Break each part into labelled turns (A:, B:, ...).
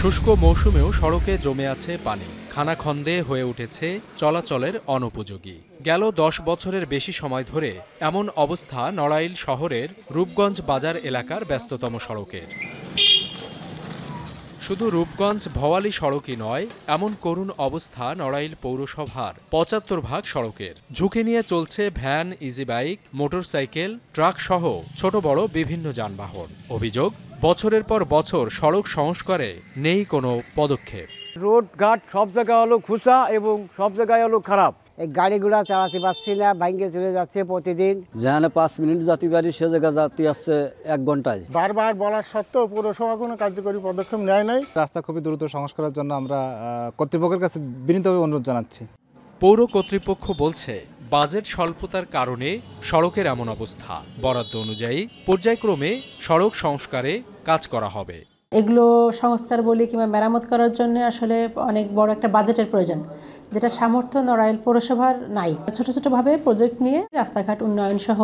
A: শুষ্ক মৌসুমেও সড়কে জমে আছে পানি, খানাখন্দে হয়ে উঠেছে চলাচলের অনুপযোগী। গেল ১০ বছরের বেশি সময় ধরে এমন অবস্থা নড়াইল শহরের রূপগঞ্জ বাজার এলাকার ব্যস্ততম সড়কের। শুধু রূপগঞ্জ ভওয়ালি সড়কই নয়, এমন করুণ অবস্থা নড়াইল পৌরসভার ৭৫ ভাগ সড়কের। ঝুঁকি নিয়ে চলছে van, easy bike, motorcycle, truck সহ ছোট বড় বিভিন্ন যানবাহন। অভিযোগ, বছরের পর বছর সড়ক সংস্কারে নেই কোনো পদক্ষেপ।
B: রোড ঘাট সব জায়গায় হলো খুঁচা এবং সব জায়গায় হলো খারাপ।
C: এই গাড়িগুলা চালাতে পারছি না, ভাঙ্গে চলে যাচ্ছে প্রতিদিন।
D: যেখানে 5 মিনিট যাত্রী বাড়ি সে জায়গায় যাত্রী আসছে 1 ঘন্টায়।
E: বারবার বলার সত্ত্বেও পৌরসভা কোনো কার্যকরী পদক্ষেপ নেয় নাই।
F: রাস্তা খুবই দ্রুত সংস্কারের জন্য আমরা কর্তৃপক্ষের কাছে বিনীতভাবে অনুরোধ জানাচ্ছি।
A: পৌর কর্তৃপক্ষ বলছে, বাজেট স্বল্পতার কারণে সড়কের এমন অবস্থা। বরাদ্দ অনুযায়ী পর্যায়ক্রমে সড়ক সংস্কারে কাজ করা হবে।
G: এগুলো সংস্কার বলি কিংবা মেরামত করার জন্য আসলে অনেক বড় একটা বাজেটের প্রয়োজন, যেটা সামর্থ্য নড়াইল পৌরসভার নাই। ছোট ছোটভাবে প্রজেক্ট নিয়ে রাস্তাঘাট উন্নয়ন সহ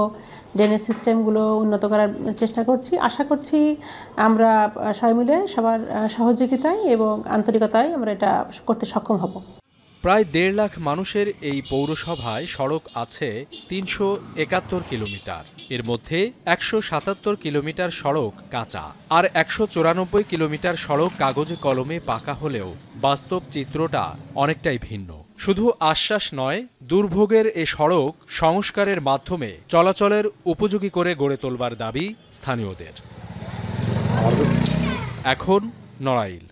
G: ড্রেনেজ সিস্টেমগুলো উন্নত করার চেষ্টা করছি। আশা করছি আমরা সবাই মিলে সবার সহযোগিতায় এবং আন্তরিকতায় আমরা এটা করতে সক্ষম হব।
A: প্রায় ১.৫ লাখ মানুষের এই পৌরসভায় সড়ক আছে ৩৭১ কিলোমিটার। এর মধ্যে ১৭৭ কিলোমিটার সড়ক কাঁচা, আর ১৯৪ কিলোমিটার সড়ক কাগজে কলমে পাকা হলেও বাস্তব চিত্রটা অনেকটাই ভিন্ন। শুধু আশ্বাস নয়, দুর্ভোগের এ সড়ক সংস্কারের মাধ্যমে চলাচলের উপযোগী করে গড়ে তোলবার দাবি স্থানীয়দের। এখন নড়াইল।